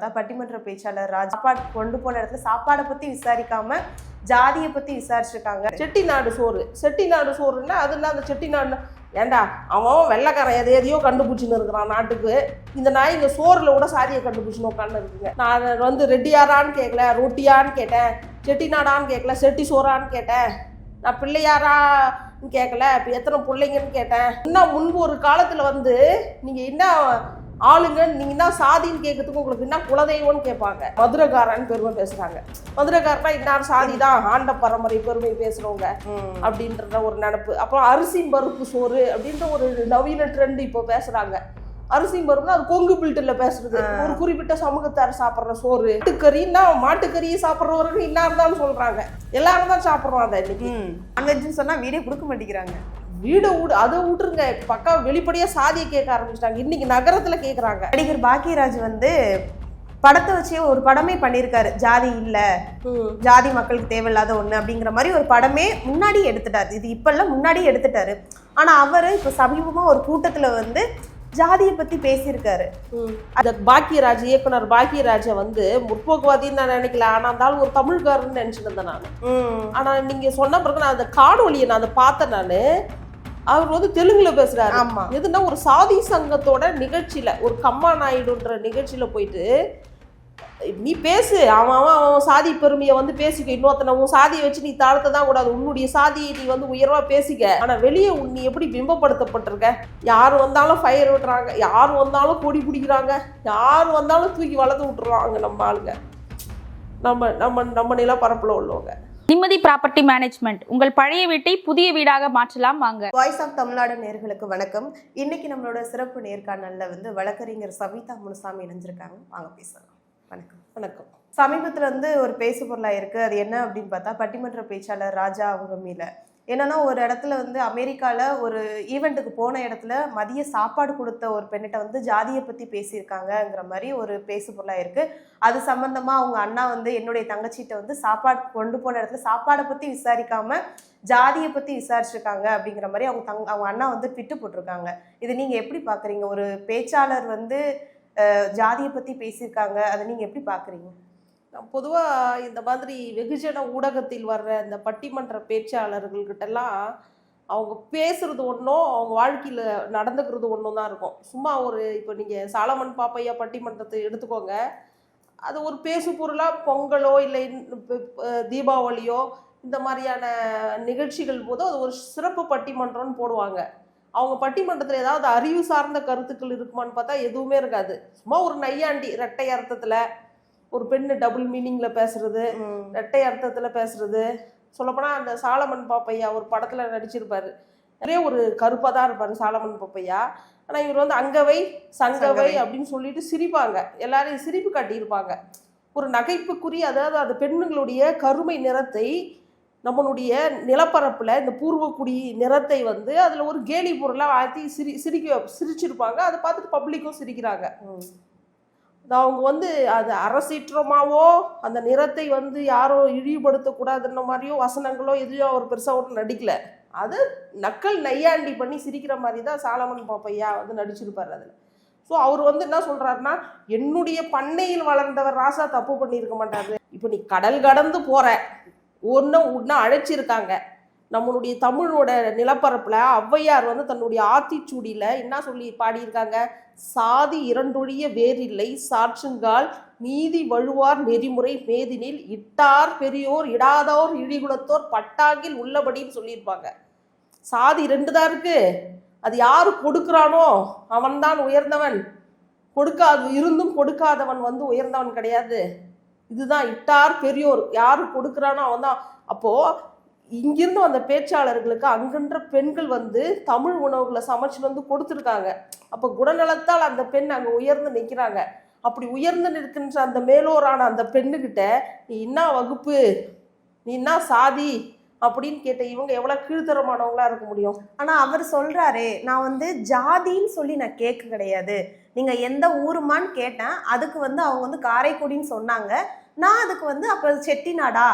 பார்த்தா பட்டிமன்ற பேச்சாளர் ராஜா சாப்பாடு கொண்டு போன இடத்துல சாப்பாடை பத்தி விசாரிக்காம ஜாதியை பத்தி விசாரிச்சிருக்காங்க. செட்டிநாடு சோறுன்னா அதெல்லாம் அந்த செட்டிநாடு ஏண்டா அவன் வெள்ளைக்காரன் எதையோ கண்டுபிடிச்சின்னு இருக்கிறான் நாட்டுக்கு. இந்த நாய் இங்கே சோறில் கூட சாதியை கண்டுபிடிச்சின்னு உட்காந்து இருக்குங்க. நான் வந்து ரெட்டியாரான்னு கேட்கல, ரொட்டியான்னு கேட்டேன், செட்டிநாடான்னு கேட்கல, செட்டி சோறான்னு கேட்டேன், நான் பிள்ளையாரான்னு கேட்கல, இப்போ எத்தனை பிள்ளைங்கன்னு கேட்டேன். இன்னும் முன்பு ஒரு காலத்தில் வந்து நீங்கள் என்ன ஆளுங்க நீங்கள் என்ன சாதின்னு கேட்கறதுக்கு உங்களுக்கு என்ன குலதெய்வம்னு கேட்பாங்க. மதுரைக்காரன்னு பெருமை பேசுகிறாங்க. மதுரைக்காரனா இன்னார் சாதி தான் ஆண்ட பரம்பரை பெருமை பேசுகிறவங்க அப்படின்ற ஒரு நினப்பு. அப்புறம் அரிசி பருப்பு சோறு அப்படின்ற ஒரு நவீன ட்ரெண்ட் இப்போ பேசுகிறாங்க. அரிசி பருப்புனா அது கொங்கு பில்ட்டில் பேசுறது, ஒரு குறிப்பிட்ட சமூகத்தார் சாப்பிட்ற சோறு. மாட்டுக்கறின்னா மாட்டுக்கறியை சாப்பிட்றவர்கள் இன்னார் தான் சொல்கிறாங்க. எல்லாரும் தான் சாப்பிட்றோம். அதை இன்னைக்கு நான்வெஜ்னு சொன்னால் வீடே கொடுக்க மாட்டேங்கிறாங்க. வீடை அதை விட்டுருங்க, பக்கா வெளிப்படையா சாதியை கேட்க ஆரம்பிச்சிட்டாங்க. இன்னைக்கு நகரத்துல கேட்குறாங்க. நடிகர் பாக்கியராஜ் வந்து படத்தை வச்சே ஒரு படமே பண்ணியிருக்காரு. ஜாதி இல்லை, ஜாதி மக்களுக்கு தேவையில்லாத ஒன்று அப்படிங்கிற மாதிரி ஒரு படமே முன்னாடி எடுத்துட்டாரு. இது இப்பெல்லாம் முன்னாடி எடுத்துட்டாரு. ஆனால் அவர் இப்போ சமீபமாக ஒரு கூட்டத்தில் வந்து ஜாதியை பற்றி பேசியிருக்காரு. அந்த பாக்கியராஜ், இயக்குனர் பாக்கியராஜை வந்து முற்போக்குவாதின்னு நான் நினைக்கல. ஆனால் இருந்தாலும் ஒரு தமிழ்காரன்னு நினச்சிட்டு இருந்தேன் நான். ஆனால் நீங்கள் சொன்ன பிறகு நான் அந்த காணொலியை நான் அதை பார்த்தேன். நான் அவர் வந்து தெலுங்குல பேசுறாரு. ஆமா, எதுனா ஒரு சாதி சங்கத்தோட நிகழ்ச்சியில, ஒரு கம்மா நாயுடுன்ற நிகழ்ச்சியில போயிட்டு நீ பேசு, அவன் சாதி பெருமையை வந்து பேசிக்க, இன்னொருத்தனை உன் சாதியை வச்சு நீ தாழ்த்ததான் கூடாது, உன்னுடைய சாதியை நீ வந்து உயர்வா பேசிக்க. ஆனா வெளியே நீ எப்படி பிம்பப்படுத்தப்பட்டிருக்க? யாரு வந்தாலும் ஃபயர் விடுறாங்க, யாரு வந்தாலும் கொடி பிடிக்கிறாங்க, யாரு வந்தாலும் தூக்கி வளர்த்து விட்டுறாங்க. நம்ம ஆளுங்க, நம்ம நம்ம நம்ம நிலப்பரப்புல உள்ளவங்க. நிம்மதி ப்ராப்பர்ட்டி மேனேஜ்மெண்ட், உங்கள் பழைய வீட்டை புதிய வீடாக மாற்றலாம் வாங்க. வாய்ஸ் ஆஃப் தமிழ்நாடு நேயர்களுக்கு வணக்கம். இன்னைக்கு நம்மளோட சிறப்பு நேர்காணல்ல வந்து வழக்கறிஞர் சவிதா முனுசாமி இணைஞ்சிருக்காங்க. வாங்க பேசலாம். வணக்கம். வணக்கம். சமீபத்துல வந்து ஒரு பேசு பொருளா இருக்கு. அது என்ன அப்படின்னு பார்த்தா பட்டிமன்ற பேச்சாளர் ராஜா அவங்க மீல என்னன்னா, ஒரு இடத்துல வந்து அமெரிக்கால ஒரு ஈவெண்ட்டுக்கு போன இடத்துல மதிய சாப்பாடு கொடுத்த ஒரு பெண்ணிட்ட வந்து ஜாதியை பத்தி பேசியிருக்காங்கங்கிற மாதிரி ஒரு பேசு பொருளா இருக்கு. அது சம்பந்தமா அவங்க அண்ணா வந்து என்னுடைய தங்கச்சிட்ட வந்து சாப்பாடு கொண்டு போன இடத்துல சாப்பாடை பத்தி விசாரிக்காம ஜாதியை பத்தி விசாரிச்சிருக்காங்க அப்படிங்கிற மாதிரி அவங்க அண்ணா வந்து ட்விட்டு போட்டிருக்காங்க. இது நீங்க எப்படி பாக்குறீங்க? ஒரு பேச்சாளர் வந்து ஜாதியை பத்தி பேசியிருக்காங்க, அதை நீங்க எப்படி பாக்குறீங்க? பொதுவாக இந்த மாதிரி வெகுஜன ஊடகத்தில் வர்ற இந்த பட்டிமன்ற பேச்சாளர்கள்கிட்டலாம் அவங்க பேசுறது ஒன்றும், அவங்க வாழ்க்கையில் நடந்துக்கிறது ஒன்றும் தான் இருக்கும். சும்மா ஒரு இப்போ நீங்கள் சாலமன் பாப்பையா பட்டிமன்றத்தை எடுத்துக்கோங்க. அது ஒரு பேசு பொருளாக பொங்கலோ இல்லை தீபாவளியோ இந்த மாதிரியான நிகழ்ச்சிகள் போதும் அது ஒரு சிறப்பு பட்டிமன்றம்னு போடுவாங்க. அவங்க பட்டிமன்றத்தில் ஏதாவது அறிவு சார்ந்த கருத்துக்கள் இருக்குமான்னு பார்த்தா எதுவுமே இருக்காது. சும்மா ஒரு நையாண்டி ரெட்டை அர்த்தத்தில் ஒரு பெண்ணு டபுள் மீனிங்கில் பேசுறது, ரெட்டை அர்த்தத்தில் பேசுறது. சொல்லப்போனால் அந்த சாலமன் பாப்பையா ஒரு படத்தில் நடிச்சிருப்பாரு. நிறைய ஒரு கருப்பாக தான் இருப்பார் சாலமன் பாப்பையா. ஆனால் இவர் வந்து அங்கவை சங்கவை அப்படின்னு சொல்லிட்டு சிரிப்பாங்க, எல்லாரையும் சிரிப்பு காட்டியிருப்பாங்க. ஒரு நகைப்புக்குரிய, அதாவது அந்த பெண்களுடைய கருமை நிறத்தை, நம்மளுடைய நிலப்பரப்பில் இந்த பூர்வக்குடி நிறத்தை வந்து அதில் ஒரு கேலி பொருளாக ஆற்றி சிரிச்சிருப்பாங்க. அதை பார்த்துட்டு பப்ளிக்கும் சிரிக்கிறாங்க. அவங்க வந்து அது அரசீற்றமாவோ அந்த நிறத்தை வந்து யாரோ இழிவுபடுத்தக்கூடாதுன்ற மாதிரியோ வசனங்களோ எதுவும் அவர் பெருசாக ஒன்றும் நடிக்கல. அது நக்கல் நையாண்டி பண்ணி சிரிக்கிற மாதிரி தான் சாலமன் பாப்பையா வந்து நடிச்சிருப்பார் அதில். ஸோ அவர் வந்து என்ன சொல்கிறாருன்னா, என்னுடைய பண்ணையில் வளர்ந்தவர் ராசா தப்பு பண்ணியிருக்க மாட்டாரு. இப்போ நீ கடல் கடந்து போகிற ஒன்று அழைச்சிருக்காங்க. நம்மளுடைய தமிழோட நிலப்பரப்பில் ஔவையார் வந்து தன்னுடைய ஆத்திச்சூடியில் என்ன சொல்லி பாடியிருக்காங்க? சாதி இரண்டொழிய வேறில்லை சாற்றுங்கால் நீதி வழுவார் நெறிமுறை மேதினில் இட்டார் பெரியோர் இடாதோர் இழிகுலத்தோர் பட்டாங்கில் உள்ளபடின்னு சொல்லியிருப்பாங்க. சாதி ரெண்டு தான் இருக்கு. அது யாரு கொடுக்குறானோ அவன்தான் உயர்ந்தவன், இருந்தும் கொடுக்காதவன் வந்து உயர்ந்தவன் கிடையாது. இதுதான் இட்டார் பெரியோர், யாரு கொடுக்குறானோ அவன் தான். அப்போது இங்கிருந்து அந்த பேச்சாளர்களுக்கு அங்கின்ற பெண்கள் வந்து தமிழ் உணவுகளை சமைச்சு வந்து கொடுத்துருக்காங்க. அப்போ குணநலத்தால் அந்த பெண் அங்கே உயர்ந்து நிற்கிறாங்க. அப்படி உயர்ந்து நிற்கின்ற அந்த மேலோரான அந்த பெண்ணுக்கிட்ட நீ என்ன வகுப்பு, நீ என்ன சாதி அப்படின்னு கேட்ட இவங்க எவ்வளோ கீழ்த்தரமானவங்களா இருக்க முடியும்? ஆனால் அவர் சொல்கிறாரே, நான் வந்து ஜாதின்னு சொல்லி நான் கேட்க கிடையாது, நீங்கள் எந்த ஊருமான்னு கேட்டேன், அதுக்கு வந்து அவங்க வந்து காரைக்குடின்னு சொன்னாங்க, நான் அதுக்கு வந்து அப்போ செட்டிநாடா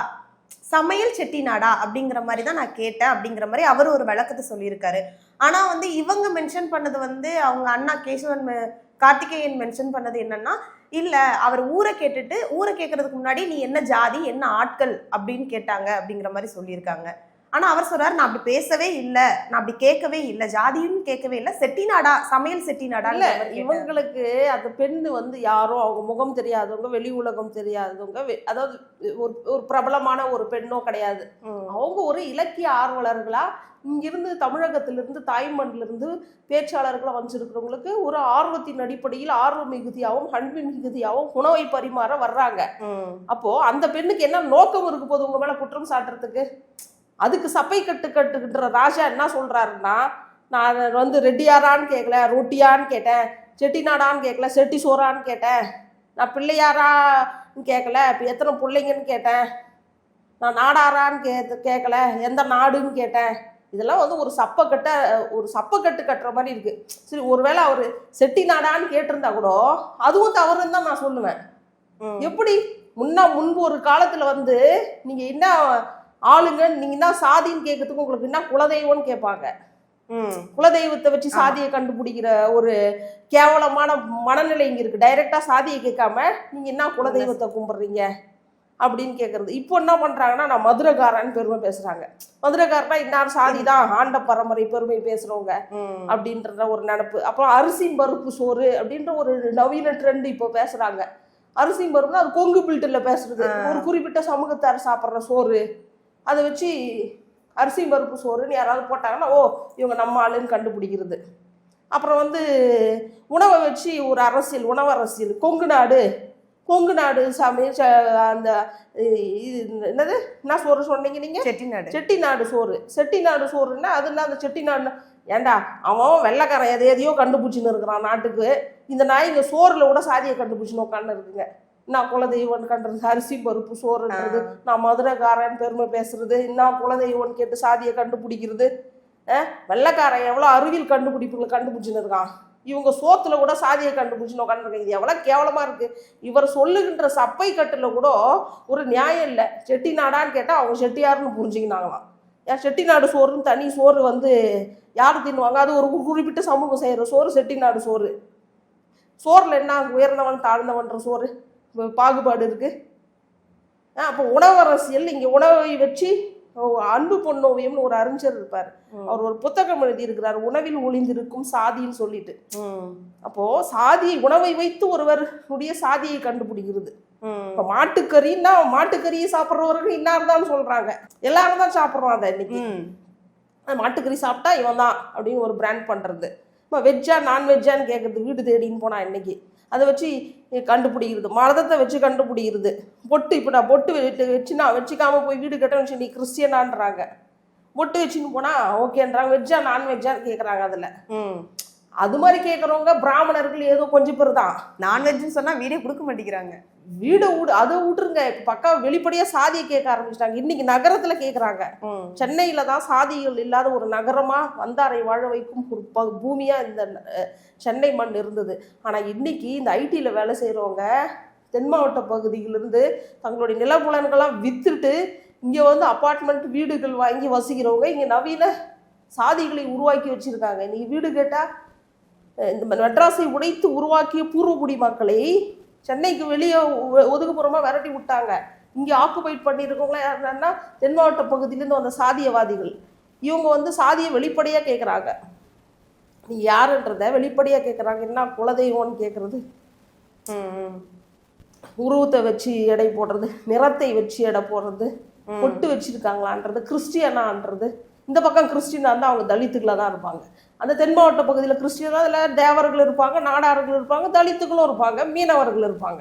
சமையல் செட்டிநாடா அப்படிங்கிற மாதிரி தான் நான் கேட்டேன் அப்படிங்கிற மாதிரி அவர் ஒரு விளக்கத்தை சொல்லியிருக்காரு. ஆனால் வந்து இவங்க மென்ஷன் பண்ணது வந்து அவங்க அண்ணா கேசவன் கார்த்திகேயன் மென்ஷன் பண்ணது என்னன்னா, இல்ல அவர் ஊரை கேட்கறதுக்கு முன்னாடி நீ என்ன ஜாதி என்ன ஆட்கள் அப்படின்னு கேட்டாங்க அப்படிங்கிற மாதிரி சொல்லியிருக்காங்க. ஆனா அவர் சொல்றாரு, நான் அப்படி பேசவே இல்லை, நான் அப்படி கேட்கவே இல்லை, ஜாதியும் கேட்கவே இல்லை, செட்டிநாடா சமையல் செட்டிநாடா இல்ல. இவங்களுக்கு அந்த பெண்ணு வந்து யாரோ அவங்க முகம் தெரியாதவங்க, வெளி உலகம் தெரியாதவங்க, அதாவது ஒரு பிரபலமான ஒரு பெண்ணோ கிடையாது. அவங்க ஒரு இலக்கிய ஆர்வலர்களா இங்கிருந்து தமிழகத்திலிருந்து தாய்மண்ணிலிருந்து பேச்சாளர்களா வந்திருக்கிறவங்களுக்கு ஒரு ஆர்வத்தின் அடிப்படையில் ஆர்வ மிகுதியாகவும் அன்பின் மிகுதியாகவும் உணவை பரிமாற வர்றாங்க. அப்போ அந்த பெண்ணுக்கு என்ன நோக்கம் இருக்கு போது உங்க மேல குற்றம் சாட்டுறதுக்கு? அதுக்கு சப்பை கட்டுக்கின்ற ராஜா என்ன சொல்றாருன்னா, நான் வந்து ரெட்டியாரான்னு கேட்கல, ரொட்டியான்னு கேட்டேன், செட்டிநாடான்னு கேட்கல, செட்டி சோறான்னு கேட்டேன், நான் பிள்ளையாரான்னு கேட்கல, இப்போ எத்தனை பிள்ளைங்கன்னு கேட்டேன், நான் நாடாரான்னு கேட்கல, எந்த நாடுன்னு கேட்டேன். இதெல்லாம் வந்து ஒரு சப்பக்கட்டு கட்டுற மாதிரி இருக்கு. சரி, ஒருவேளை அவர் செட்டிநாடான்னு கேட்டிருந்தா கூட அதுவும் தவறுன்னு தான் நான் சொல்லுவேன். எப்படி முன்பு ஒரு காலத்துல வந்து நீங்க என்ன ஆளுங்க, நீங்க என்ன சாதின்னு கேட்கறதுக்கு உங்களுக்கு என்ன குலதெய்வம்னு கேட்பாங்க. குலதெய்வத்தை வச்சு சாதியை கண்டுபிடிக்கிற ஒரு கேவலமான மனநிலை இங்க இருக்கு. டைரக்டா சாதியை கேட்காம நீங்க என்ன குலதெய்வத்தை கும்பிடுறீங்க அப்படின்னு கேட்கறது. இப்போ என்ன பண்றாங்கன்னா, நான் மதுரைக்காரன்னு பெருமை பேசுறாங்க. மதுரைக்காரனா இன்னார் சாதி தான், ஆண்ட பரம்பரை பெருமை பேசுறவங்க அப்படின்ற ஒரு நினப்பு. அப்புறம் அரிசி பருப்பு சோறு அப்படின்ற ஒரு நவீன ட்ரெண்ட் இப்போ பேசுறாங்க. அரிசி பருப்புனா அது கொங்கு பில்ட்டில் பேசுறது, ஒரு குறிப்பிட்ட சமூகத்தார் சாப்பிட்ற சோறு. அதை வச்சு அரிசி பருப்பு சோறுன்னு யாராவது போட்டாங்கன்னா, ஓ இவங்க நம்ம ஆளுன்னு கண்டுபிடிக்கிறது. அப்புறம் வந்து உணவை வச்சு ஒரு அரசியல், உணவு அரசியல். கொங்கு நாடு அந்த என்னது என்ன சோறு சொன்னீங்க நீங்க? செட்டிநாடு சோறுன்னா அதுன்னா அந்த செட்டிநாடு. ஏண்டா அவன் வெள்ளைக்காரன் எதையோ கண்டுபிடிச்சின்னு இருக்கிறான் நாட்டுக்கு. இந்த நாய் இங்கே சோறுல கூட சாதியை கண்டுபிடிச்சின்னு உட்காந்து இருக்குங்க. நான் குலதெய்வம் கண்டுறது அரிசி பருப்பு சோறுன்றது, நான் மதுரைக்காரன் பெருமை பேசுறது, நான் குலதெய்வம் கேட்டு சாதியை கண்டுபிடிக்கிறது. வெள்ளைக்காரன் எவ்வளோ அறிவியல் கண்டுபிடிப்புகளை கண்டுபிடிச்சின்னு இருக்கான், இவங்க சோத்துல கூட சாதியை கண்டுபிடிச்சின்னு உட்காந்துருக்காங்க. இது எவ்வளோ கேவலமா இருக்கு. இவர் சொல்லுகின்ற சப்பை கட்டுல கூட ஒரு நியாயம் இல்லை. செட்டிநாடான்னு கேட்டால் அவங்க செட்டியாருன்னு புரிஞ்சுக்கினாங்களாம். ஏன் செட்டிநாடு சோறுன்னு தனி சோறு வந்து யார் தின்னுவாங்க? அது ஒரு குறிப்பிட்ட சமூகம் செய்கிற சோறு செட்டிநாடு சோறு. சோறில் என்ன உயர்ந்தவன் தாழ்ந்தவன்ற சோறு பாகுபாடு இருக்கு. அப்போ உணவு அரசியல். இங்கே உணவை வச்சு அன்பு பொன்னோவியம்னு ஒரு அறிஞர் இருப்பார், அவர் ஒரு புத்தகம் எழுதி இருக்கிறார், உணவில் ஒளிந்திருக்கும் சாதின்னு சொல்லிட்டு. அப்போ சாதி உணவை வைத்து ஒருவருடைய சாதியை கண்டுபிடிக்கிறது. இப்போ மாட்டுக்கறின்னா மாட்டுக்கறியை சாப்பிட்றவர்கள் இன்னார்தான் சொல்றாங்க, எல்லாரும் தான் சாப்பிட்றோம் அதை. இன்னைக்கு மாட்டுக்கறி சாப்பிட்டா இவன் தான் அப்படின்னு ஒரு பிராண்ட் பண்றது. இப்போ வெஜ்ஜா நான்வெஜ்ஜான்னு கேட்கறது வீடு தேடின்னு போனா இன்னைக்கு அதை வச்சு கண்டுபிடிக்கிறது. மதத்தை வச்சு கண்டுபிடிக்கிறது. பொட்டு, இப்போ நான் பொட்டு வச்சுக்காம போய் வீடு கட்ட வச்சு நீ கிறிஸ்டியனான்றாங்க. பொட்டு வச்சுன்னு போனா ஓகேன்றாங்க. வெஜ்ஜா நான்வெஜ்ஜான்னு கேட்குறாங்க. அதில் அது மாதிரி கேட்குறவங்க பிராமணர்கள் ஏதோ கொஞ்சம் பேர் தான். நான்வெஜ்னு சொன்னால் வீடே கொடுக்க மாட்டேங்கிறாங்க. அதை விட்டுருங்க. இப்போ பக்கா வெளிப்படையாக சாதியை கேட்க ஆரம்பிச்சிட்டாங்க. இன்னைக்கு நகரத்தில் கேட்குறாங்க. சென்னையில தான் சாதிகள் இல்லாத ஒரு நகரமாக வந்தாரை வாழ வைக்கும் ஒரு பூமியாக இந்த சென்னை மண் இருந்தது. ஆனால் இன்னைக்கு இந்த ஐடியில் வேலை செய்கிறவங்க தென் மாவட்ட பகுதியிலிருந்து தங்களுடைய நிலப்புலன்கள்லாம் விற்றுட்டு இங்கே வந்து அப்பார்ட்மெண்ட் வீடுகள் வாங்கி வசிக்கிறவங்க இங்கே நவீன சாதிகளை உருவாக்கி வச்சுருக்காங்க. இன்னைக்கு வீடு கேட்டால் இந்த மெட்ராஸை உடைத்து உருவாக்கிய பூர்வகுடி மக்களை சென்னைக்கு வெளியே ஒதுக்குப்புறமா விரட்டி விட்டாங்க. இங்கே ஆக்குபைட் பண்ணியிருக்கவங்களா யாருன்னா தென் மாவட்ட பகுதியிலேருந்து வந்த சாதியவாதிகள். இவங்க வந்து சாதியை வெளிப்படையாக கேட்குறாங்க. நீ யாருன்றத வெளிப்படையாக கேட்குறாங்க. என்ன குலதெய்வம்னு கேட்குறது, உருவத்தை வச்சு எடை போடுறது, நிறத்தை வச்சு எடை போடுறது, பொட்டு வச்சுருக்காங்களான்றது, கிறிஸ்டியனான்றது. இந்த பக்கம் கிறிஸ்டினா இருந்தால் அவங்க தலித்துக்களாக தான் இருப்பாங்க. அந்த தென் மாவட்ட பகுதியில் கிறிஸ்டியனா அதில் தேவர்கள் இருப்பாங்க, நாடார்கள் இருப்பாங்க, தலித்துகளும் இருப்பாங்க, மீனவர்கள் இருப்பாங்க.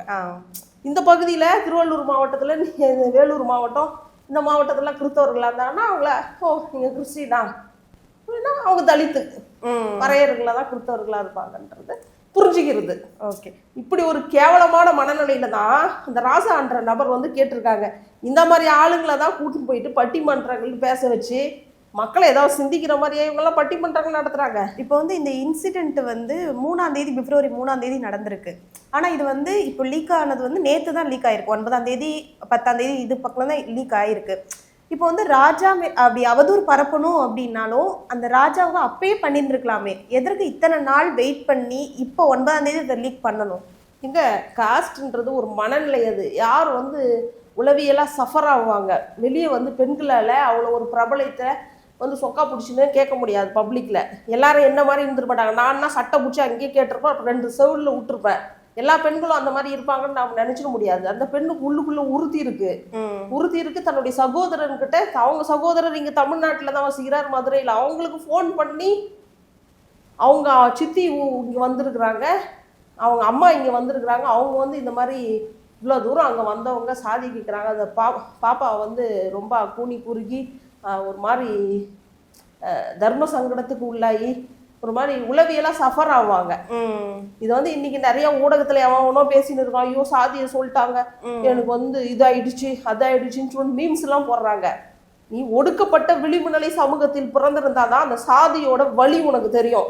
இந்த பகுதியில் திருவள்ளூர் மாவட்டத்தில், வேலூர் மாவட்டம், இந்த மாவட்டத்தில் கிறிஸ்தவர்களாக இருந்தாங்கன்னா அவங்கள ஓ நீங்கள் கிறிஸ்டினா அப்படின்னா அவங்க தலித்து வரையர்களாக தான் கிறிஸ்தவர்களாக இருப்பாங்கன்றது புரிஞ்சுக்கிறது. ஓகே, இப்படி ஒரு கேவலமான மனநிலையில தான் இந்த ராசான்ற நபர் வந்து கேட்டிருக்காங்க. இந்த மாதிரி ஆளுங்களை தான் கூட்டின்னு போயிட்டு பட்டிமன்றங்கள் பேச வச்சு மக்களை ஏதாவது சிந்திக்கிற மாதிரியே இவங்கெல்லாம் பட்டிமன்றங்கள் நடத்துறாங்க. இப்போ வந்து இந்த இன்சிடென்ட் வந்து 3ஆம் தேதி பிப்ரவரி 3ஆம் தேதி நடந்திருக்கு. ஆனால் இது வந்து இப்போ லீக் ஆனது வந்து நேற்று தான் லீக் ஆயிருக்கு. 9ஆம் தேதி 10ஆம் தேதி இது பக்கம் தான் லீக் ஆயிருக்கு. இப்போ வந்து ராஜா அப்படி அவதூறு பரப்பணும் அப்படின்னாலும் அந்த ராஜாவை அப்பயே பண்ணியிருந்துருக்கலாமே, எதற்கு இத்தனை நாள் வெயிட் பண்ணி இப்போ 9ஆம் தேதி இதை லீக் பண்ணணும்? இங்க காஸ்ட்ன்றது ஒரு மனநிலை. அது யார் வந்து உளவியலாக சஃபர் ஆகுவாங்க. வெளியே வந்து பெண்களால் அவ்வளோ ஒரு பிரபலத்தை வந்து சொக்கா பிடிச்சின்னு கேட்க முடியாது பப்ளிக்கில். எல்லாரும் என்ன மாதிரி இருந்துட்டு மாட்டாங்க. நான்னா சட்டை பிடிச்சி அங்கேயே கேட்டிருப்பேன், அப்புறம் 2 செவிலில் விட்டுருப்பேன். எல்லா பெண்களும் அந்த மாதிரி இருப்பாங்கன்னு நாம் நினச்சிட முடியாது. அந்த பெண்ணுக்கு உள்ளுக்குள்ளே உறுதி இருக்கு. தன்னுடைய சகோதரன்கிட்ட, அவங்க சகோதரர் இங்கே தமிழ்நாட்டில் தான் வசிக்கிறார், மதுரையில். அவங்களுக்கு ஃபோன் பண்ணி அவங்க சித்தி இங்கே வந்திருக்கிறாங்க, அவங்க அம்மா இங்கே வந்திருக்கிறாங்க, அவங்க வந்து இந்த மாதிரி இவ்வளோ தூரம் அங்கே வந்தவங்க சாதிக்கிறாங்க. அந்த பாப்பா வந்து ரொம்ப கூனி குறுகி ஒரு மாதிரி தர்ம சங்கடத்துக்கு உள்ளாகி ஒரு மாதிரி உளவியலாக சஃபர் ஆவாங்க. இது வந்து இன்னைக்கு நிறைய ஊடகத்துல எவனோ பேசின்னு இருக்கான், ஐயோ சாதியை சொல்லிட்டாங்க, எனக்கு வந்து இதாயிடுச்சு அதாயிடுச்சுன்னு சொல்லி மீம்ஸ் எல்லாம் போடுறாங்க. நீ ஒடுக்கப்பட்ட விளிம்பு நிலை சமூகத்தில் பிறந்திருந்தாதான் அந்த சாதியோட வலி உனக்கு தெரியும்.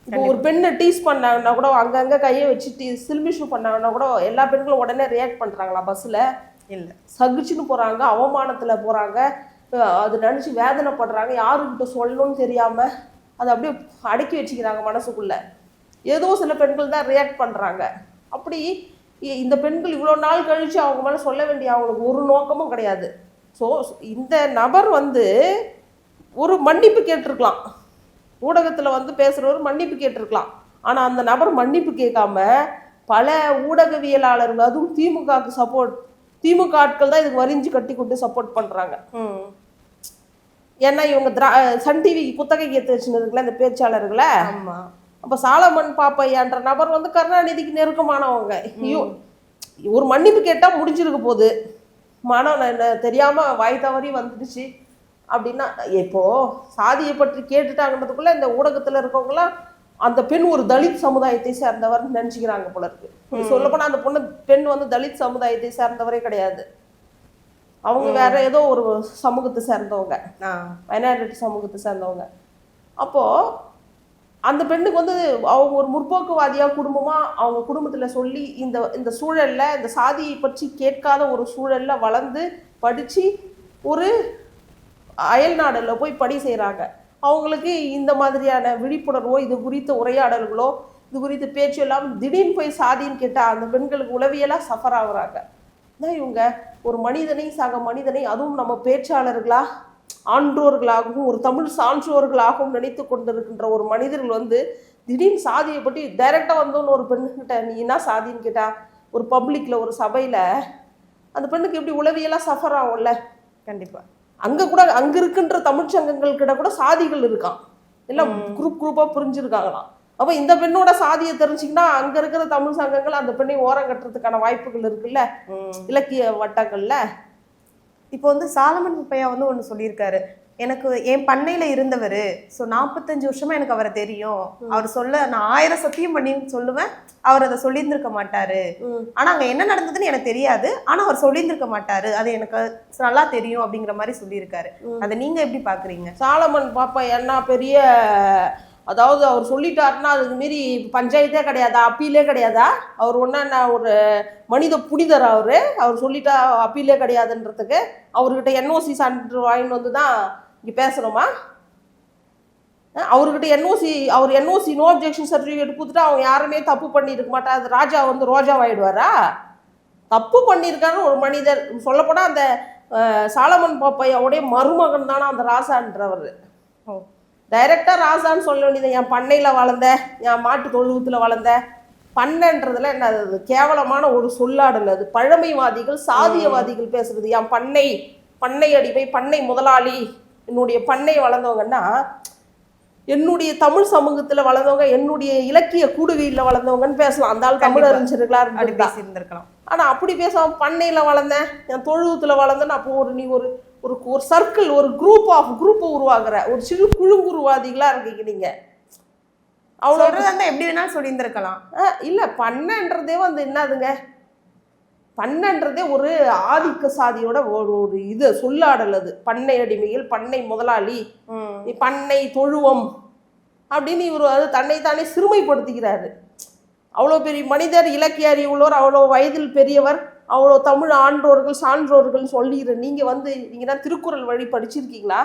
இப்போ ஒரு பெண்ணை டீஸ் பண்ணாங்கன்னா கூட, அங்கங்க கையை வச்சு சில்மிஷு பண்ணாங்கன்னா கூட எல்லா பெண்களும் உடனே ரியாக்ட் பண்றாங்களா? பஸ்ல இல்லை, சகிச்சுன்னு போறாங்க, அவமானத்துல போறாங்க, அது நினச்சி வேதனைப்படுறாங்க, யாருக்கிட்ட சொல்லணும்னு தெரியாம அதை அப்படியே அடக்கி வச்சுக்கிறாங்க மனசுக்குள்ள. ஏதோ சில பெண்கள் தான் ரியாக்ட் பண்றாங்க. அப்படி இந்த பெண்கள் இவ்வளோ நாள் கழிச்சு அவங்க மேலே சொல்ல வேண்டிய அவங்களுக்கு ஒரு நோக்கமும் கிடையாது. ஸோ இந்த நபர் வந்து ஒரு மன்னிப்பு கேட்டிருக்கலாம், ஊடகத்தில் வந்து பேசுகிறவர் மன்னிப்பு கேட்டிருக்கலாம். ஆனால் அந்த நபர் மன்னிப்பு கேட்காம பல ஊடகவியலாளர்கள், அதுவும் திமுகவுக்கு சப்போர்ட், திமுக ஆட்கள் தான் இதுக்கு வரிஞ்சு கட்டி கொண்டு சப்போர்ட் பண்ணுறாங்க. ஏன்னா இவங்க சன் டிவிக்கு குத்தகைக்கு ஏற்று வச்சுருக்குல்ல இந்த பேச்சாளர்களை. அப்போ சாலமன் பாப்பையான்ற நபர் வந்து கருணாநிதிக்கு நெருக்கமானவங்க. ஐயோ, ஒரு மன்னிப்பு கேட்டால் முடிஞ்சிருக்க போகுது, மனம் தெரியாமல் வாய் தவறி வந்துடுச்சு அப்படின்னா, இப்போது சாதியை பற்றி கேட்டுட்டாங்கன்றதுக்குள்ளே இந்த ஊடகத்தில் இருக்கவங்களாம் அந்த பெண் ஒரு தலித் சமுதாயத்தை சேர்ந்தவர் நினச்சிக்கிறாங்க போல இருக்கு. சொல்லப்போனால் அந்த பெண் வந்து தலித் சமுதாயத்தை சேர்ந்தவரே கிடையாது. அவங்க வேற ஏதோ ஒரு சமூகத்தை சேர்ந்தவங்க, மைனாரிட்டி சமூகத்தை சேர்ந்தவங்க. அப்போது அந்த பெண்ணுக்கு வந்து அவங்க ஒரு முற்போக்குவாதியாக குடும்பமாக அவங்க குடும்பத்தில் சொல்லி இந்த சூழலில், இந்த சாதியை பற்றி கேட்காத ஒரு சூழலில் வளர்ந்து படித்து ஒரு அயல் நாடில் போய் பணி செய்கிறாங்க. அவங்களுக்கு இந்த மாதிரியான விழிப்புணர்வோ இது குறித்த உரையாடல்களோ இது குறித்த பேச்சு எல்லாம் திடீர்னு போய் சாதின்னு கேட்டால் அந்த பெண்களுக்கு உளவியலாக சஃபர் ஆகுறாங்க. தான் இவங்க ஒரு மனிதனை சக மனிதனை, அதுவும் நம்ம பேச்சாளர்களாக ஆன்றோர்களாகவும் ஒரு தமிழ் சான்றோர்களாகவும் நினைத்து கொண்டிருக்கின்ற ஒரு மனிதர்கள் வந்து திடீர்னு சாதியை பற்றி டைரெக்டாக வந்தோன்னு ஒரு பெண்ணுக்கிட்ட நீ என்ன சாதின்னு கேட்டால் ஒரு பப்ளிக்கில் ஒரு சபையில் அந்த பெண்ணுக்கு எப்படி உளவியலாக சஃபர் ஆகும்ல? கண்டிப்பாக. அங்கே கூட அங்கே இருக்கின்ற தமிழ்ச்சங்கங்கள் கிட்ட கூட சாதிகள் இருக்கான், எல்லாம் குரூப்பாக புரிஞ்சிருக்காங்களாம். அப்போ இந்த பெண்ணோட சாதியை தெரிஞ்சிங்கன்னா அங்கே இருக்கிற தமிழ் சங்கங்கள் அந்த பெண்ணை ஓரம் கட்டுறதுக்கான வாய்ப்புகள் இருக்குல்ல இலக்கிய வட்டங்கள்ல. இப்போ வந்து சாலமன் பாப்பையா வந்து ஒன்று சொல்லியிருக்காரு, எனக்கு என் பண்ணையில் இருந்தவர், ஸோ 45 வருஷமா எனக்கு அவரை தெரியும், அவர் சொல்ல நான் 1000 சத்தியம் பண்ணி சொல்லுவேன், அவர் அதை சொல்லியிருந்திருக்க மாட்டாரு, ஆனால் அங்கே என்ன நடந்ததுன்னு எனக்கு தெரியாது, ஆனால் அவர் சொல்லியிருந்திருக்க மாட்டாரு, அது எனக்கு நல்லா தெரியும் அப்படிங்கிற மாதிரி சொல்லியிருக்காரு. அதை நீங்க எப்படி பாக்குறீங்க? சாலமன் பாப்பையா என்ன பெரிய, அதாவது அவர் சொல்லிட்டாருன்னா அதுக்கு மீறி பஞ்சாயத்தே கிடையாதா, அப்பீலே கிடையாதா? அவர் ஒன்றா ஒரு மனித புனிதர், அவர் சொல்லிட்டா அப்பீலே கிடையாதுன்றதுக்கு அவர்கிட்ட என்ஓசி சான்று வாங்கிட்டு வந்து தான் இங்கே பேசுகிறோமா? அவர்கிட்ட அவர் என்ஓசி நோ அப்ஜெக்ஷன் சர்டிஃபிகேட் கொடுத்துட்டு அவங்க யாருமே தப்பு பண்ணியிருக்க மாட்டா, அது ராஜா வந்து ரோஜாவாயிடுவாரா? தப்பு பண்ணியிருக்காரு ஒரு மனிதர். சொல்லப்போனால் அந்த சாலமன் பாப்பையாவுடைய மருமகன் தானே அந்த ராசான்றவர். டைரெக்டாக ராசான்னு சொல்ல வேண்டியது, என் பண்ணையில் வளர்ந்த, என் மாட்டு தொழுவத்தில் வளர்ந்த. பண்ணன்றதுல என்ன, அது கேவலமான ஒரு சொல்லாடல். அது பழமைவாதிகள் சாதியவாதிகள் பேசுறது. என் பண்ணை அடிமை, பண்ணை முதலாளி, என்னுடைய பண்ணை வளர்ந்தவங்கன்னா என்னுடைய தமிழ் சமூகத்தில் வளர்ந்தவங்க, என்னுடைய இலக்கிய கூடுகையில் வளர்ந்தவங்கன்னு பேசலாம். அந்த ஆள் தமிழ் அறிஞர்களாக இருந்திருக்கலாம். ஆனால் அப்படி பேசாம பண்ணையில் வளர்ந்தேன், என் தொழுவத்தில் வளர்ந்தேன்னு அப்போ நீ ஒரு ஒரு சர்க்கிள், ஒரு குரூப்பை உருவாக்குற ஒரு சிறு குழுங்குருவாதிகளா இருக்கீங்க நீங்க. அவ்வளோ எப்படி வேணாலும் சொல்லியிருந்திருக்கலாம். இல்லை, பண்ணன்றதே வந்து என்னதுங்க, பண்ணன்றதே ஒரு ஆதிக்க சாதியோட ஒரு இது சொல்லாடல். அது பண்ணை அடிமைகள், பண்ணை முதலாளி, பண்ணை தொழுவம் அப்படின்னு இவர் அது தன்னைத்தானே சிறுமைப்படுத்திக்கிறாரு. அவ்வளோ பெரிய மனிதர், இலக்கிய அறிவுள்ளவர், அவ்வளோ வயதில் பெரியவர், அவ்வளோ தமிழ் ஆன்றோர்கள் சான்றோர்கள் சொல்லிடுற நீங்கள் வந்து நீங்கள் தான் திருக்குறள் வழி படிச்சிருக்கீங்களா?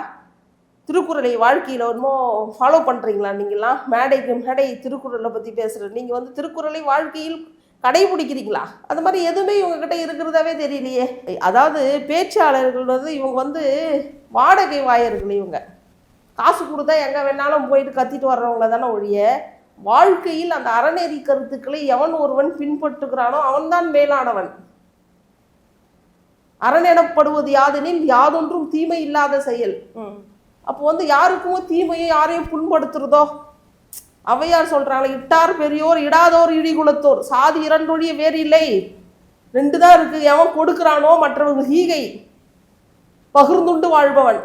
திருக்குறளை வாழ்க்கையில் ஒன்றும் ஃபாலோ பண்ணுறீங்களா? நீங்களாம் மேடைக்கு மேடை திருக்குறளை பற்றி பேசுகிற நீங்கள் வந்து திருக்குறளை வாழ்க்கையில் கடைபிடிக்கிறீங்களா? அது மாதிரி எதுவுமே இவங்ககிட்ட இருக்கிறதாவே தெரியலையே. அதாவது பேச்சாளர்கள் வந்து இவங்க வந்து வாடகை வாயர்கள். இவங்க காசு கொடுத்தா எங்கே வேணாலும் போயிட்டு கத்திட்டு வர்றவங்கள தானே ஒழிய வாழ்க்கையில் அந்த அறநெறி கருத்துக்களை எவன் ஒருவன் பின்பற்றுகிறானோ அவன்தான் மேலானவன். அறநெனப்படுவது யாதெனில் யாதொன்றும் தீமை இல்லாத செயல். அப்போ வந்து யாருக்கும் தீமையை யாரையும் புண்படுத்துறதோ, ஔவையார் சொல்றாங்க, இட்டார் பெரியோர் இடாதோர் இடிகுலத்தோர் சாதி இரண்டொழிய வேறு இல்லை, 2 தான் இருக்கு. எவன் கொடுக்குறானோ மற்றவர்கள் ஈகை பகிர்ந்துண்டு வாழ்பவன்.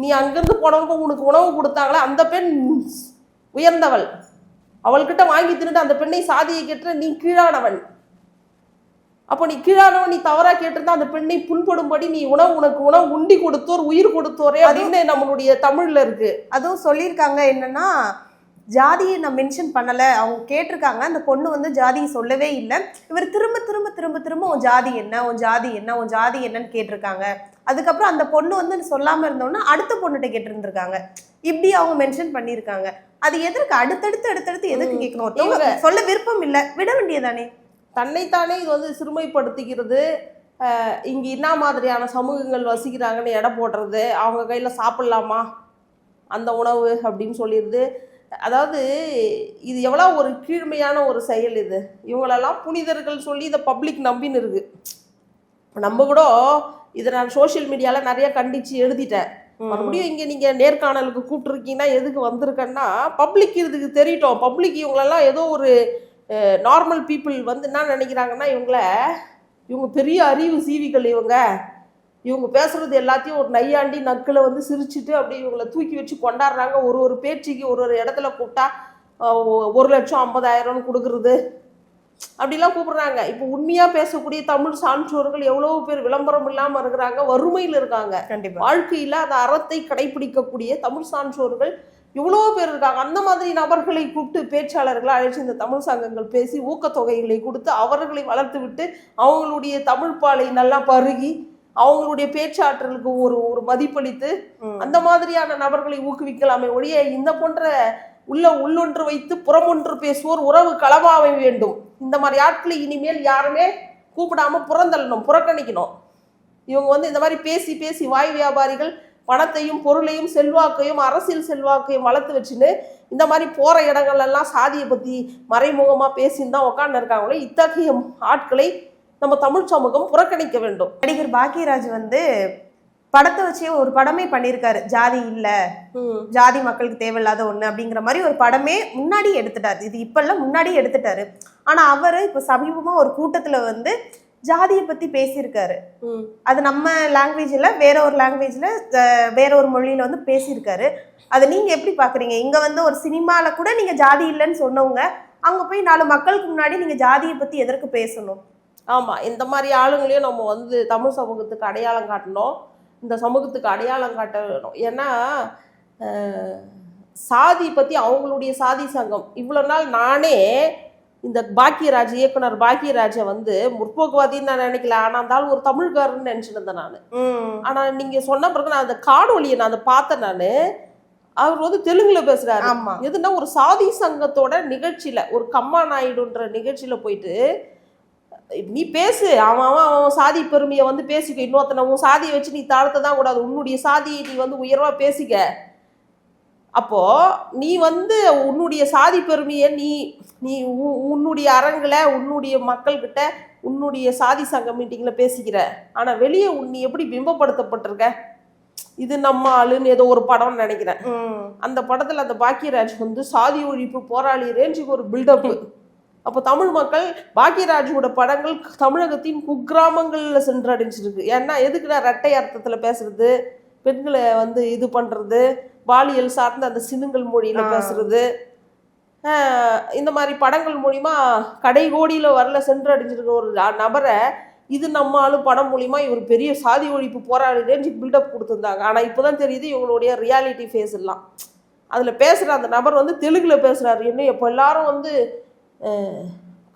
நீ அங்கிருந்து போனவங்க உனக்கு உணவு கொடுத்தாங்களே அந்த பெண் உயர்ந்தவள், அவள்கிட்ட வாங்கி தின்னுட்டு அந்த பெண்ணை சாதியை கேட்டு நீ கீழானவன். அப்போ நீ கீழானவன், நீ தவறா கேட்டிருந்தா அந்த பெண்ணை புண்படும்படி நீ உனக்கு உணவு உண்டி கொடுத்தோர் உயிர் கொடுத்தோரே அப்படின்னு நம்மளுடைய தமிழ்ல இருக்கு. அதுவும் சொல்லியிருக்காங்க என்னன்னா, ஜாதியை நான் மென்ஷன் பண்ணலை. அவங்க கேட்டிருக்காங்க, அந்த பொண்ணு வந்து ஜாதியை சொல்லவே இல்லை. இவர் திரும்ப திரும்ப திரும்ப திரும்ப உன் ஜாதி என்ன, உன் ஜாதி என்ன, உன் ஜாதி என்னன்னு கேட்டிருக்காங்க. அதுக்கப்புறம் அந்த பொண்ணு வந்து சொல்லாமல் இருந்தோன்னா அடுத்த பொண்ணுகிட்ட கேட்டிருந்துருக்காங்க. இப்படி அவங்க மென்ஷன் பண்ணியிருக்காங்க. அது எதற்கு அடுத்தடுத்து எதுக்கு கேட்கணும்? சொல்ல விருப்பம் இல்லை, விட வேண்டியதானே. தன்னைத்தானே இது வந்து சிறுமைப்படுத்திக்கிறது. இங்கே என்ன மாதிரியான சமூகங்கள் வசிக்கிறாங்கன்னு எடை போடுறது, அவங்க கையில் சாப்பிட்லாமா அந்த உணவு அப்படின்னு சொல்லிடுது. அதாவது இது எவ்வளோ ஒரு கீழ்மையான ஒரு செயல் இது. இவங்களெல்லாம் புனிதர்கள் சொல்லி இதை பப்ளிக் நம்பின்னு இருக்கு. நம்ம கூட இதை நான் சோஷியல் மீடியாவில் நிறைய கண்டித்து எழுதிட்டேன். மறுபடியும் இங்கே நீங்கள் நேர்காணலுக்கு கூப்பிட்டுருக்கீங்கன்னா எதுக்கு வந்திருக்கேன்னா, பப்ளிக் இதுக்கு தெரியட்டும். பப்ளிக் இவங்களெல்லாம் ஏதோ ஒரு நார்மல் பீப்புள் வந்து என்ன நினைக்கிறாங்கன்னா, இவங்க பெரிய அறிவு சீவிகள், இவங்க பேசுறது எல்லாத்தையும் ஒரு நையாண்டி நக்கில் வந்து சிரிச்சுட்டு அப்படி இவங்களை தூக்கி வச்சு கொண்டாடுறாங்க. ஒரு பேச்சுக்கு ஒரு இடத்துல கூப்பிட்டா 1,50,000 கொடுக்குறது அப்படிலாம் கூப்பிடுறாங்க. இப்போ உண்மையாக பேசக்கூடிய தமிழ் சான்றோர்கள் எவ்வளோ பேர் விளம்பரம் இல்லாமல் இருக்கிறாங்க, வறுமையில் இருக்காங்க. கண்டிப்பாக வாழ்க்கையில் அந்த அறத்தை கடைபிடிக்கக்கூடிய தமிழ் சான்றோர்கள் இவ்வளோ பேர் இருக்காங்க. அந்த மாதிரி நபர்களை கூப்பிட்டு பேச்சாளர்களை அழைச்சி இந்த தமிழ் சங்கங்கள் பேசி ஊக்கத்தொகைகளை கொடுத்து அவர்களை வளர்த்து விட்டு அவங்களுடைய தமிழ் பாலை நல்லா பருகி அவங்களுடைய பேச்சாற்றலுக்கு ஒரு மதிப்பளித்து அந்த மாதிரியான நபர்களை ஊக்குவிக்கலாமே ஒழிய இந்த போன்ற உள்ளொன்று வைத்து புறமொன்று பேசுவோர் உறவு களமாவை வேண்டும். இந்த மாதிரி ஆட்களை இனிமேல் யாருமே கூப்பிடாம புறந்தள்ளணும், புறக்கணிக்கணும். இவங்க வந்து இந்த மாதிரி பேசி பேசி வாய் வியாபாரிகள் பணத்தையும் பொருளையும் செல்வாக்கையும் அரசியல் செல்வாக்கையும் வளர்த்து வச்சுன்னு இந்த மாதிரி போகிற இடங்கள்லாம் சாதியை பற்றி மறைமுகமாக பேசின்னு தான் உட்காந்து இருக்காங்களே. இத்தகைய ஆட்களை நம்ம தமிழ் சமூகம் புறக்கணிக்க வேண்டும். நடிகர் பாக்கியராஜ் வந்து படத்தை வச்சே ஒரு படமே பண்ணியிருக்காரு. ஜாதி இல்லை, ஜாதி மக்களுக்கு தேவையில்லாத ஒண்ணு அப்படிங்கிற மாதிரி ஒரு படமே முன்னாடி எடுத்துட்டாரு. இது இப்பெல்லாம் முன்னாடி எடுத்துட்டாரு. ஆனா அவரு இப்ப சமீபமா ஒரு கூட்டத்துல வந்து ஜாதியை பத்தி பேசியிருக்காரு. அது நம்ம லாங்குவேஜ்ல வேற ஒரு லாங்குவேஜ்ல வேற ஒரு மொழியில வந்து பேசியிருக்காரு. அதை நீங்க எப்படி பாக்குறீங்க? இங்க வந்து ஒரு சினிமால கூட நீங்க ஜாதி இல்லைன்னு சொன்னவங்க அங்க போய் 4 மக்களுக்கு முன்னாடி நீங்க ஜாதியை பத்தி எதற்கு பேசணும்? ஆமா, இந்த மாதிரி ஆளுங்களையும் நம்ம வந்து தமிழ் சமூகத்துக்கு அடையாளம் காட்டணும், இந்த சமூகத்துக்கு அடையாளம் காட்ட வேணும். ஏன்னா சாதி பற்றி அவங்களுடைய சாதி சங்கம் இவ்வளோ நாள் நானே இந்த பாக்கியராஜ் இயக்குனர் பாக்கியராஜை வந்து முற்போக்குவாதின்னு நான் நினைக்கல. ஆனால் இருந்தாலும் ஒரு தமிழ்காரன்னு நினச்சிட்டு இருந்தேன் நான். ஆனால் நீங்கள் சொன்ன பிறகு நான் அந்த காணொலியை நான் அதை பார்த்தேன். நான் அவர் வந்து தெலுங்குல பேசுகிறாரு. எதுனா ஒரு சாதி சங்கத்தோட நிகழ்ச்சியில், ஒரு கம்மா நாயுடுன்ற நிகழ்ச்சியில் போயிட்டு நீ பேசு, அவன் சாதி பெருமையை வந்து பேசிக்க, இன்னொருத்தனை உன் சாதியை வச்சு நீ தாழ்த்த தான் கூடாது, உன்னுடைய சாதியை நீ வந்து உயர்வா பேசிக்க. அப்போ நீ வந்து உன்னுடைய சாதி பெருமையை நீ உன்னுடைய அரங்கில் உன்னுடைய மக்கள்கிட்ட உன்னுடைய சாதி சங்க மீட்டிங்கில் பேசிக்கிற. ஆனால் வெளியே நீ எப்படி பிம்பப்படுத்தப்பட்டிருக்க? இது நம்ம ஆளுன்னு ஏதோ ஒரு படம்னு நினைக்கிறேன். அந்த படத்தில் அந்த பாக்கியராஜ் வந்து சாதி ஒழிப்பு போராளி ரேஞ்சுக்கு ஒரு பில்டப்பு. அப்போ தமிழ் மக்கள் பாக்கியராஜோட படங்கள் தமிழகத்தின் குக்கிராமங்களில் சென்றடைஞ்சிருக்கு. ஏன்னா எதுக்குன்னா ரெட்டை அர்த்தத்தில் பேசுறது, பெண்களை வந்து இது பண்ணுறது, பாலியல் சார்ந்த அந்த சினுங்கள் மொழியில் பேசுறது, இந்த மாதிரி படங்கள் மூலிமா கடைகோடியில் வரல சென்றடைஞ்சிருக்க ஒரு நபரை இது நம்ம ஆளு படம் மூலிமா இவர் பெரிய சாதி ஒழிப்பு போராடி ரேஞ்சுக்கு பில்டப் கொடுத்துருந்தாங்க. ஆனால் இப்போ தான் தெரியுது இவங்களுடைய ரியாலிட்டி ஃபேஸ் எல்லாம். அதில் பேசுகிற அந்த நபர் வந்து தெலுங்கில் பேசுகிறாரு. இன்னும் இப்போ எல்லாரும் வந்து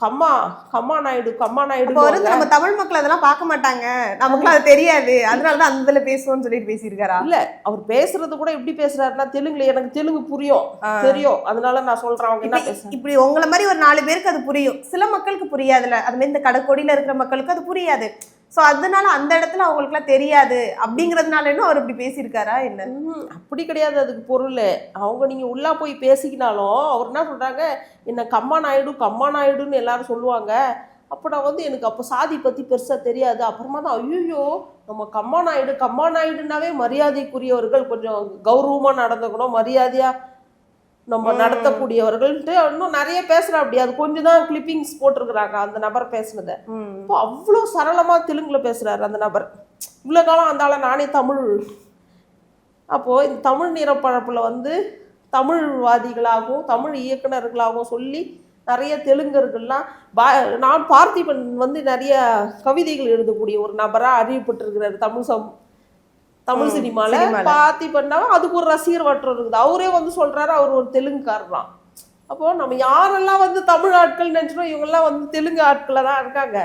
கம்மா நாயுடு இப்போ வந்து நம்ம தமிழ் மக்கள் அதெல்லாம் பார்க்க மாட்டாங்க, நமக்கு அது தெரியாது, அதனாலதான் அந்த இதுல பேசுவோம்னு சொல்லிட்டு பேசியிருக்காரா? இல்ல, அவர் பேசுறது கூட எப்படி பேசுறாருன்னா தெலுங்குல, எனக்கு தெலுங்கு புரியும் தெரியும், அதனால நான் சொல்றேன் அவங்க என்ன பேசுறாங்க. இப்படி உங்களை மாதிரி ஒரு 4 பேருக்கு அது புரியும், சில மக்களுக்கு புரியாதுல்ல. அது மாதிரி இந்த கடைக்கோடியில இருக்கிற மக்களுக்கு அது புரியாது. சோ அதனால அந்த இடத்துல அவங்களுக்கு எல்லாம் தெரியாது அப்படிங்கறதுனால என்ன அவர் இப்படி பேசியிருக்காரா என்ன? அப்படி கிடையாது அதுக்கு பொருள். அவங்க நீங்க உள்ளா போய் பேசிக்கினாலும் அவர் என்ன சொல்றாங்க, என்ன கம்மா நாயுடுன்னு எல்லாரும் சொல்லுவாங்க. அப்போ நான் வந்து எனக்கு அப்போ சாதி பத்தி பெருசா தெரியாது. அப்புறமா தான் ஐயோ நம்ம கம்மா நாயுடுனாவே மரியாதைக்குரியவர்கள், கொஞ்சம் கௌரவமா நடந்துக்கணும், மரியாதையா நம்ம நடத்தக்கூடியவர்கள்ட்டு இன்னும் நிறைய பேசுறா. அப்படி அது கொஞ்சம் தான் கிளிப்பிங்ஸ் போட்டிருக்கிறாங்க அந்த நபர் பேசுனதை. இப்போ அவ்வளோ சரளமா தெலுங்குல பேசுறாரு அந்த நபர். இவ்வளோ காலம் அந்தால நானே தமிழ். அப்போ இந்த தமிழ் நிறப்பழப்புல வந்து தமிழ்வாதிகளாகவும் தமிழ் இயக்குனர்களாகவும் சொல்லி நிறைய தெலுங்கர்கள்லாம் நான் பார்த்திபன் வந்து நிறைய கவிதைகள் எழுதக்கூடிய ஒரு நபரா அறியப்பட்டிருக்கிறாரு தமிழ் சினிமால. பார்த்திபன்னா அதுக்கு ஒரு ரசிகர் வட்டம் இருக்குது. அவரே வந்து சொல்றாரு அவர் ஒரு தெலுங்குக்காரர் தான். அப்போ நம்ம யாரெல்லாம் வந்து தமிழ் ஆட்கள் நினைச்சோம், இவங்கெல்லாம் வந்து தெலுங்கு ஆட்கள தான் இருக்காங்க.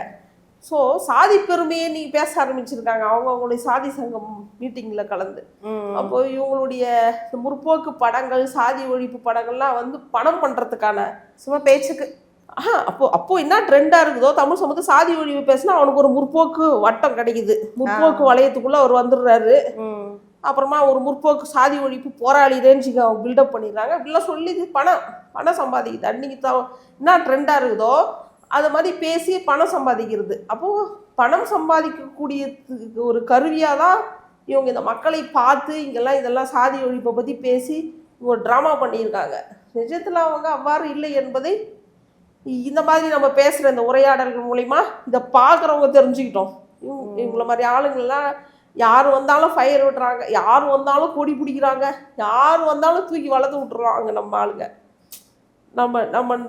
ஸோ சாதி பெருமையை நீ பேச ஆரம்பிச்சிருக்காங்க அவங்களுடைய சாதி சங்கம் மீட்டிங்ல கலந்து. அப்போ இவங்களுடைய முற்போக்கு படங்கள், சாதி ஒழிப்பு படங்கள்லாம் வந்து பணம் பண்றதுக்கான சும்மா பேச்சுக்கு. அப்போ என்ன ட்ரெண்டா இருக்குதோ, தமிழ் சமூகத்தை சாதி ஒழிவு பேசினா அவனுக்கு ஒரு முற்போக்கு வட்டம் கிடைக்குது, முற்போக்கு வளையத்துக்குள்ள அவர் வந்துடுறாரு. அப்புறமா ஒரு முற்போக்கு சாதி ஒழிப்பு போராளி ரேஞ்சுக்கு அவங்க பில்டப் பண்ணிடுறாங்க. இப்படிலாம் சொல்லி பணம் சம்பாதிக்குது. அன்னைக்கு என்ன ட்ரெண்டா இருக்குதோ அது மாதிரி பேசி பணம் சம்பாதிக்கிறது. அப்போ பணம் சம்பாதிக்கக்கூடிய ஒரு கருவியாக தான் இவங்க இந்த மக்களை பார்த்து இங்கெல்லாம் இதெல்லாம் சாதி ஒழிப்பை பற்றி பேசி ஒரு ட்ராமா பண்ணியிருக்காங்க. நிஜத்தில் அவங்க அவ்வாறு இல்லை என்பதை இந்த மாதிரி நம்ம பேசுகிற இந்த உரையாடல்கள் மூலிமா இதை பார்க்குறவங்க தெரிஞ்சுக்கிட்டோம். இவங்கள மாதிரி ஆளுங்கள்லாம் யார் வந்தாலும் ஃபயர் விடுறாங்க, யார் வந்தாலும் கொடி பிடிக்கிறாங்க, யார் வந்தாலும் தூக்கி வளர்த்து விட்டுறாங்க நம்ம ஆளுங்க,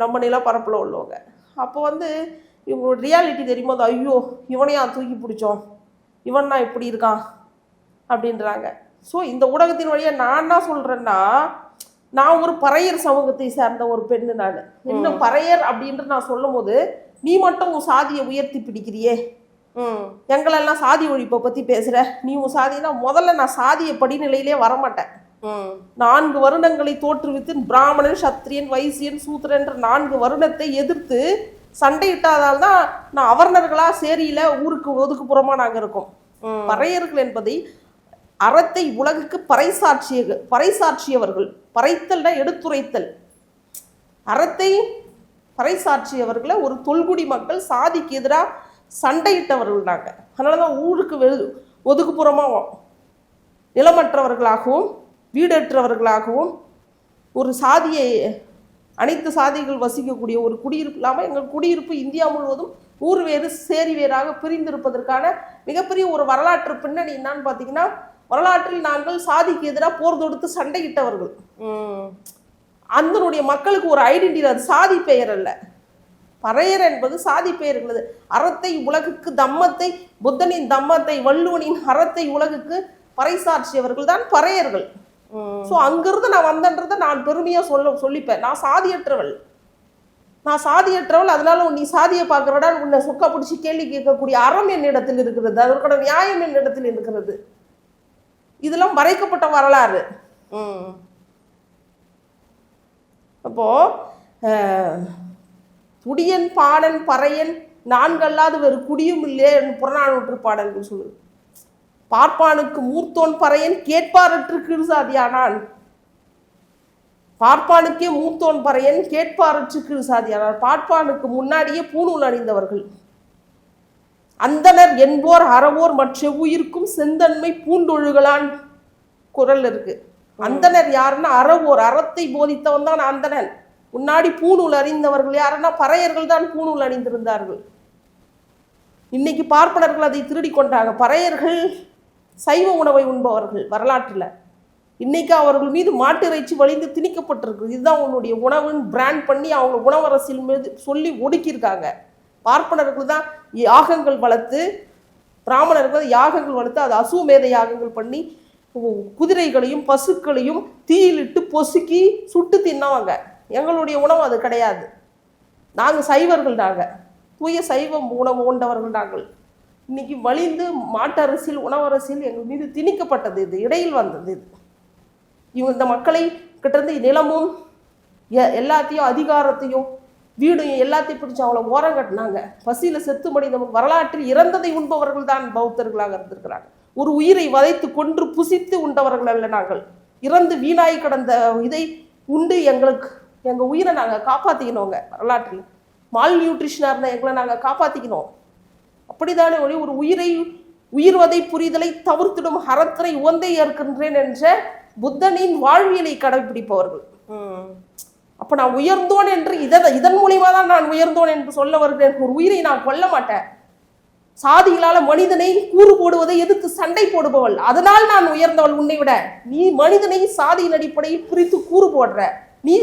நம்ம நிலப்பரப்பில் உள்ளவங்க. அப்போ வந்து இவங்களோட ரியாலிட்டி தெரியுமோ, அது ஐயோ இவனையா தூக்கி பிடிச்சோம், இவன்னா இப்படி இருக்கான் அப்படின்றாங்க. ஸோ இந்த ஊடகத்தின் வழியாக நான் என்ன சொல்கிறேன்னா, நான் ஒரு பறையர் சமூகத்தை சார்ந்த ஒரு பெண்ணு. நான் இன்னும் பறையர் அப்படின்ட்டு நான் சொல்லும் போது நீ மட்டும் உன் சாதியை உயர்த்தி பிடிக்கிறியே, எங்களெல்லாம் சாதி ஒழிப்பை பற்றி பேசுகிற, நீ உன் சாதினா முதல்ல நான் சாதிய படிநிலையிலே வரமாட்டேன். 4 வருடங்களை தோற்றுவித்து பிராமணன், சத்திரியன், வைசியன், சூத்திரன் என்ற 4 வருடத்தை எதிர்த்து சண்டையிட்டாதால் தான் நான் அவர்ணர்களா சேரியில ஊருக்கு ஒதுக்குப்புறமா நாங்கள் இருக்கோம். பறையர்கள் என்பதை அறத்தை உலகுக்கு பறைசாட்சியவர்கள். பறைத்தல்னா எடுத்துரைத்தல். அறத்தை பறைசாட்சியவர்களை ஒரு தொல்குடி மக்கள் சாதிக்கு எதிராக சண்டையிட்டவர்கள் நாங்கள். அதனாலதான் ஊருக்கு ஒதுக்குப்புறமா நிலமற்றவர்களாகவும் வீடற்றவர்களாகவும் ஒரு சாதியை, அனைத்து சாதிகள் வசிக்கக்கூடிய ஒரு குடியிருப்பு இல்லாமல் எங்கள் குடியிருப்பு இந்தியா முழுவதும் ஊர் வேறு சேரி வேறாக பிரிந்திருப்பதற்கான மிகப்பெரிய ஒரு வரலாற்று பின்னணி என்னன்னு பார்த்தீங்கன்னா, வரலாற்றில் நாங்கள் சாதிக்கு எதிராக போர் தொடுத்து சண்டையிட்டவர்கள். அதனுடைய மக்களுக்கு ஒரு ஐடென்டிட்டி, அது சாதி பெயர் அல்ல. பறையர் என்பது சாதி பெயர்களது. அறத்தை உலகுக்கு தம்மத்தை, புத்தனின் தம்மத்தை, வள்ளுவனின் அறத்தை உலகுக்கு பறைசாட்சியவர்கள் தான் பறையர்கள். ஸோ அங்கிருந்து நான் வந்தன்றதை நான் பெருமையாக சொல்லிப்பேன். நான் சாதியற்றவள். அதனால நீ சாதியை பார்க்கறடா உன்னை சொக்கா பிடிச்சி கேள்வி கேட்கக்கூடிய அறம் என்னிடத்தில் இருக்கிறது, அதற்கான நியாயம் என்னிடத்தில் இருக்கிறது. இதெல்லாம் மறைக்கப்பட்ட வரலாறு. அப்போ துடியன், பாடன், பறையன் 4 அல்லாது வேறு குடியும் இல்லையே புறநானூற்று பாடல்கள் சொல்லுது. பார்ப்பானுக்கு மூர்த்தோன் பறையன் கேட்பாரற்று கீழ்சாதியானான். பார்ப்பானுக்கே மூர்த்தோன் பறையன் கேட்பாரற்று கீழ்சாதியானான். பார்ப்பானுக்கு முன்னாடியே பூணூல் அணிந்தவர்கள். அந்தனர் என்போர் அறவோர் மற்ற உயிர்க்கும் செந்தன்மை பூண்டொழுகலான் குரல் இருக்கு. அந்தனர் யாருன்னா அறவோர், அறத்தை போதித்தவன் தான் அந்தனன். முன்னாடி பூணூல் அறிந்தவர்கள் யாருன்னா பறையர்கள் தான் பூணூல் அணிந்திருந்தார்கள். இன்னைக்கு பார்ப்பனர்கள் அதை திருடி கொண்டாங்க. பறையர்கள் சைவ உணவை உண்பவர்கள் வரலாற்றில். இன்னைக்கு அவர்கள் மீது மாட்டு இறைச்சி வலிந்து திணிக்கப்பட்டிருக்கு. இதுதான் உன்னுடைய உணவுன்னு பிராண்ட் பண்ணி அவங்க உணவரசியல் மீது சொல்லி ஒடுக்கியிருக்காங்க. பார்ப்பனர்கள் தான் யாகங்கள் வளர்த்து, பிராமணர்கள் யாகங்கள் வளர்த்து அது அசுவமேத யாகங்கள் பண்ணி குதிரைகளையும் பசுக்களையும் தீயிலிட்டு பொசுக்கி சுட்டு தின்னவாங்க. எங்களுடைய உணவு அது கிடையாது. நாங்கள் சைவர்கள், நாங்கள் தூய சைவம் உணவு உண்டவர்கள். நாங்கள் இன்னைக்கு வலிந்து மாட்டரசியல் உணவரசியல் எங்கள் மீது திணிக்கப்பட்டது. இது இடையில் வந்தது. இது இவங்க இந்த மக்களை கிட்டேருந்து நிலமும் எல்லாத்தையும் அதிகாரத்தையும் வீடையும் எல்லாத்தையும் பிடிச்சி அவங்கள ஓரம் கட்டினாங்க. பசியில் செத்து மடிந்தவங்க வரலாற்றில் இறந்ததை உண்பவர்கள் தான் பௌத்தர்களாக இருந்திருக்கிறாங்க. ஒரு உயிரை வதைத்து கொன்று புசித்து உண்டவர்கள் அல்ல நாங்கள். இறந்து வீணாய் கடந்த இதை உண்டு எங்கள் உயிரை நாங்கள் காப்பாற்றிக்கணுங்க. வரலாற்றில் மால் நியூட்ரிஷனாக இருந்தால் எங்களை நாங்கள் காப்பாற்றிக்கணும். அப்படித்தானே ஒளி ஒரு உயிர்வதை புரிதலை தவிர்த்திடும் அறத்தினை உவந்தை ஏற்கின்றேன் என்ற புத்தனின் வாழ்வியலை கடைபிடிப்பவர்கள். அப்போ நான் உயர்ந்தோன் என்று இதன் மூலியமா தான் நான் உயர்ந்தோன் என்று சொல்ல வருகிறேன். ஒரு உயிரை நான் கொல்ல மாட்டேன். சாதிகளால மனிதனை கூறு போடுவதை எதிர்த்து சண்டை போடுபவள், அதனால் நான் உயர்ந்தவள் உன்னை விட. நீ மனிதனை சாதியின் அடிப்படையில் பிரித்து கூறு போடுற. நீ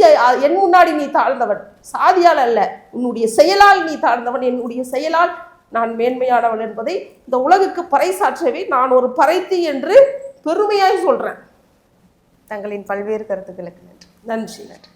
என் முன்னாடி நீ தாழ்ந்தவன், சாதியால் அல்ல, உன்னுடைய செயலால் நீ தாழ்ந்தவன். என்னுடைய செயலால் நான் மேன்மையானவள் என்பதை இந்த உலகுக்கு பறைசாற்றவே நான் ஒரு பறைத்தி என்று பெருமையாய் சொல்றேன். தங்களின் பல்வேறு கருத்துக்களுக்கு நன்றி. நன்றி.